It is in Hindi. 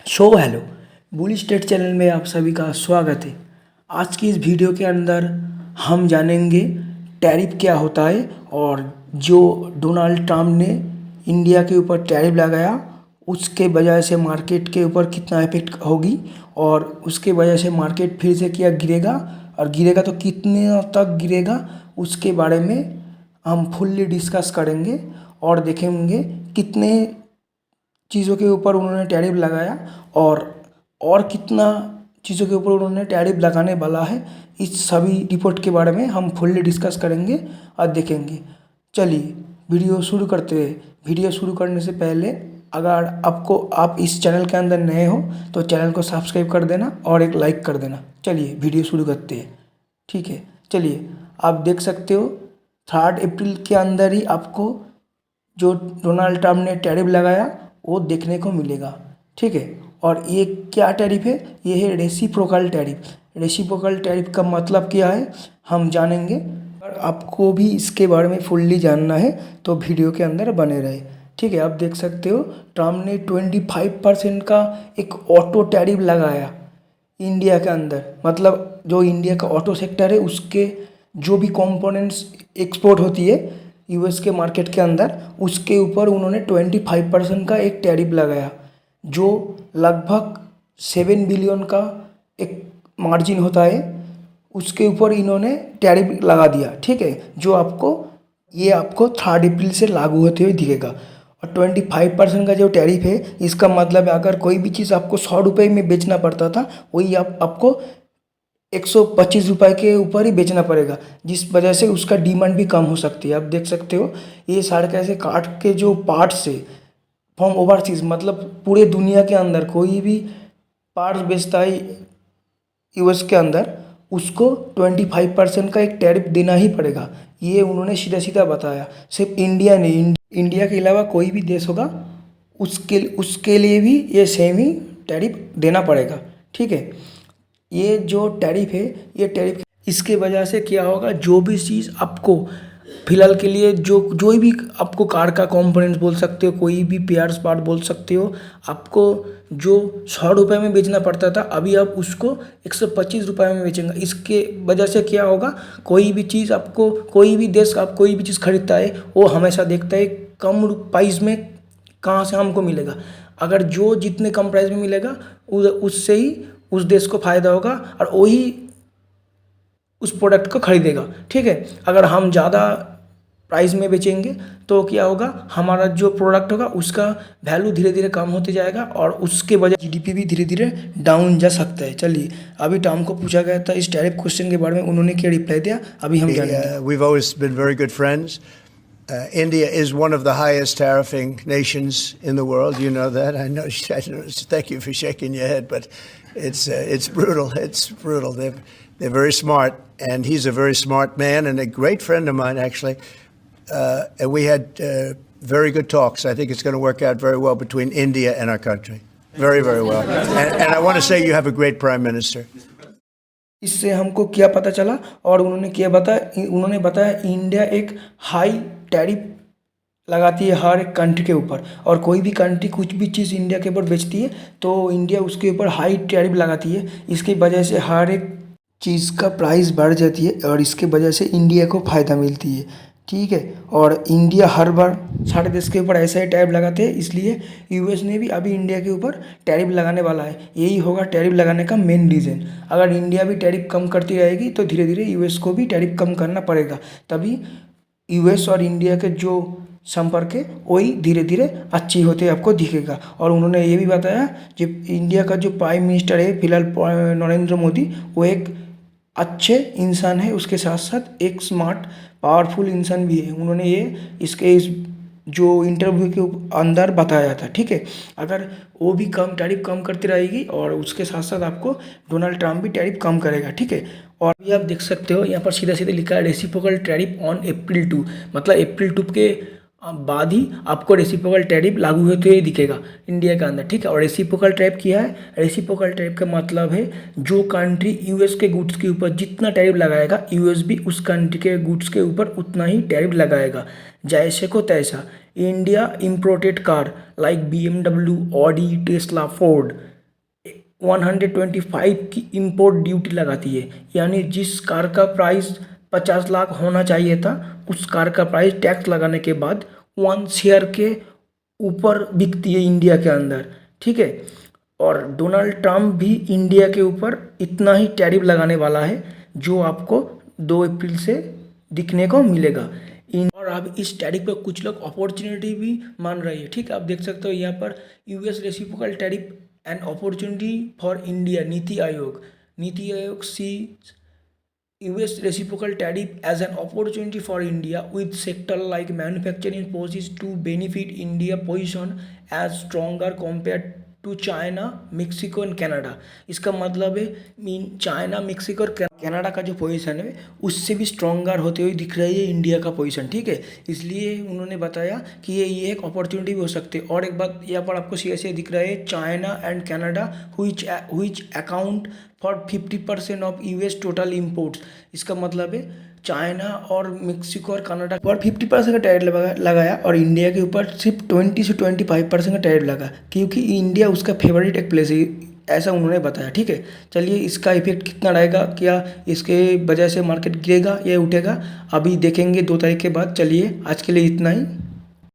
हेलो, बुल स्टेट चैनल में आप सभी का स्वागत है। आज की इस वीडियो के अंदर हम जानेंगे टैरिफ क्या होता है और जो डोनाल्ड ट्रम्प ने इंडिया के ऊपर टैरिफ लगाया उसके वजह से मार्केट के ऊपर कितना इफेक्ट होगी और उसके वजह से मार्केट फिर से क्या गिरेगा और गिरेगा तो कितने तक गिरेगा, उसके बारे में हम फुल्ली डिस्कस करेंगे और देखेंगे कितने चीज़ों के ऊपर उन्होंने टैरिफ लगाया और कितना चीज़ों के ऊपर उन्होंने टैरिफ लगाने वाला है। इस सभी रिपोर्ट के बारे में हम फुल्ली डिस्कस करेंगे और देखेंगे। चलिए वीडियो शुरू करते हैं। वीडियो शुरू करने से पहले अगर आप इस चैनल के अंदर नए हो तो चैनल को सब्सक्राइब कर देना और एक लाइक कर देना। चलिए वीडियो शुरू करते हैं। ठीक है, चलिए आप देख सकते हो 3 अप्रैल के अंदर ही आपको जो डोनाल्ड ट्रम्प ने टैरिफ लगाया वो देखने को मिलेगा। ठीक है, और ये क्या टैरिफ है? ये है रेसिप्रोकल टैरिफ। रेसिप्रोकल टैरिफ का मतलब क्या है हम जानेंगे। और आपको भी इसके बारे में फुल्ली जानना है तो वीडियो के अंदर बने रहे। ठीक है, आप देख सकते हो ट्रम्प ने 25% का एक ऑटो टैरिफ लगाया इंडिया के अंदर। मतलब जो इंडिया का ऑटो सेक्टर है उसके जो भी कंपोनेंट्स एक्सपोर्ट होती है यूएस के मार्केट के अंदर, उसके ऊपर उन्होंने 25% का एक टैरिफ लगाया जो लगभग 7 बिलियन का एक मार्जिन होता है। उसके ऊपर इन्होंने टैरिफ लगा दिया। ठीक है, जो आपको 3 अप्रैल से लागू होते हुए दिखेगा। और 25% का जो टैरिफ है इसका मतलब है अगर कोई भी चीज़ आपको 100 रुपये में बेचना पड़ता था वही आपको 125 रुपये के ऊपर ही बेचना पड़ेगा, जिस वजह से उसका डिमांड भी कम हो सकती है। आप देख सकते हो ये सारे कैसे काट के जो पार्ट्स है फ्रॉम ओवरसीज, मतलब पूरे दुनिया के अंदर कोई भी पार्ट्स बेचता है यूएस के अंदर उसको 25% का एक टैरिफ देना ही पड़ेगा। ये उन्होंने सीधा सीधा बताया। सिर्फ इंडिया नहीं, इंडिया के अलावा कोई भी देश होगा उसके लिए भी ये सेम ही टैरिफ देना पड़ेगा। ठीक है, ये जो टैरिफ है ये टैरिफ इसके वजह से क्या होगा, जो भी चीज़ आपको फिलहाल के लिए जो भी आपको कार का कंपोनेंट्स बोल सकते हो, कोई भी पेयर्स पार्ट बोल सकते हो, आपको जो 100 रुपये में बेचना पड़ता था अभी आप उसको 125 रुपये में बेचेंगे। इसके वजह से क्या होगा, कोई भी चीज़ आपको कोई भी देश आप कोई भी चीज़ खरीदता है वो हमेशा देखता है कम प्राइस में कहाँ से हमको मिलेगा। अगर जो जितने कम प्राइस में मिलेगा उससे ही उस देश को फ़ायदा होगा और वही उस प्रोडक्ट को खरीदेगा। ठीक है, अगर हम ज़्यादा प्राइस में बेचेंगे तो क्या होगा, हमारा जो प्रोडक्ट होगा उसका वैल्यू धीरे धीरे कम होते जाएगा और उसके वजह जीडीपी भी धीरे धीरे डाउन जा सकता है। चलिए अभी टॉम को पूछा गया था इस टैरिफ क्वेश्चन के बारे में, उन्होंने क्या रिप्लाई दिया अभी हम जानेंगे। We've always been very good friends. India is one of the highest tariffing nations in the world. You know that. I know. Thank you for shaking your head, but it's brutal. It's brutal. They're very smart, and he's a very smart man and a great friend of mine, actually. And we had very good talks. I think it's going to work out very well between India and our country. Very, very well. And I want to say you have a great prime minister. इससे हमको क्या पता चला और उन्होंने बताया इंडिया एक हाई टैरिफ लगाती है हर एक कंट्री के ऊपर, और कोई भी कंट्री कुछ भी चीज़ इंडिया के ऊपर बेचती है तो इंडिया उसके ऊपर हाई टैरिफ लगाती है। इसकी वजह से हर एक चीज़ का प्राइस बढ़ जाती है और इसके वजह से इंडिया को फ़ायदा मिलती है। ठीक है, और इंडिया हर बार सारे देश के ऊपर ऐसा ही टैरिफ लगाते हैं, इसलिए यूएस ने भी अभी इंडिया के ऊपर टैरिफ लगाने वाला है। यही होगा टैरिफ लगाने का मेन रीज़न। अगर इंडिया भी टैरिफ कम करती रहेगी तो धीरे धीरे यूएस को भी टैरिफ कम करना पड़ेगा, तभी यूएस और इंडिया के जो संपर्क है वही धीरे धीरे अच्छी होते आपको दिखेगा। और उन्होंने ये भी बताया कि इंडिया का जो प्राइम मिनिस्टर है फिलहाल नरेंद्र मोदी, वो एक अच्छे इंसान है, उसके साथ साथ एक स्मार्ट पावरफुल इंसान भी है। उन्होंने ये इस जो इंटरव्यू के अंदर बताया था। ठीक है, अगर वो भी टैरिफ कम करती रहेगी और उसके साथ साथ आपको डोनाल्ड ट्रम्प भी टैरिफ कम करेगा। ठीक है, और अभी आप देख सकते हो यहाँ पर सीधा सीधा लिखा है रेसिप्रोकल टैरिफ ऑन अप्रैल 2, मतलब अप्रैल 2 के बाद ही आपको रेसिप्रोकल टैरिफ लागू होते हुए दिखेगा इंडिया के अंदर। ठीक है, और रेसिप्रोकल टैरिफ क्या है? रेसिप्रोकल टैरिफ का मतलब है जो कंट्री यूएस के गुड्स के ऊपर जितना टैरिफ लगाएगा यूएस भी उस कंट्री के गुड्स के ऊपर उतना ही टैरिफ लगाएगा, जैसे को तैसा। India imported car like BMW, Audi, Tesla, Ford 125 की इंपोर्ट ड्यूटी लगाती है। यानी जिस कार का प्राइस 50 लाख होना चाहिए था, उस कार का प्राइस टैक्स लगाने के बाद 1 शेयर के ऊपर बिकती है इंडिया के अंदर, ठीक है। और डोनाल्ड ट्रम्प भी इंडिया के ऊपर इतना ही टैरिफ लगाने वाला है जो आपको 2 अप्रैल से दिखने को मिलेगा। और अब इस टैरिफ पर कुछ लोग अपॉर्चुनिटी भी मान रहे हैं, ठीक है। आप देख सकते हो यहाँ पर US reciprocal tariff an opportunity for India. NITI Aayog C US reciprocal tariff as an opportunity for India, with sector like manufacturing poised to benefit India position as stronger compared to China, Mexico and Canada। इसका मतलब है चाइना, मेक्सिको और कनाडा का जो पोजीशन है उससे भी स्ट्रॉन्गर होते हुए दिख रही है इंडिया का पोजीशन, ठीक है। इसलिए उन्होंने बताया कि ये एक अपॉर्चुनिटी भी हो सकती है। और एक बात यहाँ पर आपको CSA दिख रहा है, China and Canada which account for 50% of US total imports. इसका मतलब है चाइना और मेक्सिको और कनाडा पर 50% का टैरिफ लगाया और इंडिया के ऊपर सिर्फ 20 से 25% का टैरिफ लगा, क्योंकि इंडिया उसका फेवरेट एक प्लेस है, ऐसा उन्होंने बताया, ठीक है। चलिए इसका इफेक्ट कितना रहेगा, क्या इसके वजह से मार्केट गिरेगा या उठेगा, अभी देखेंगे 2 तारीख के बाद। चलिए आज के लिए इतना ही।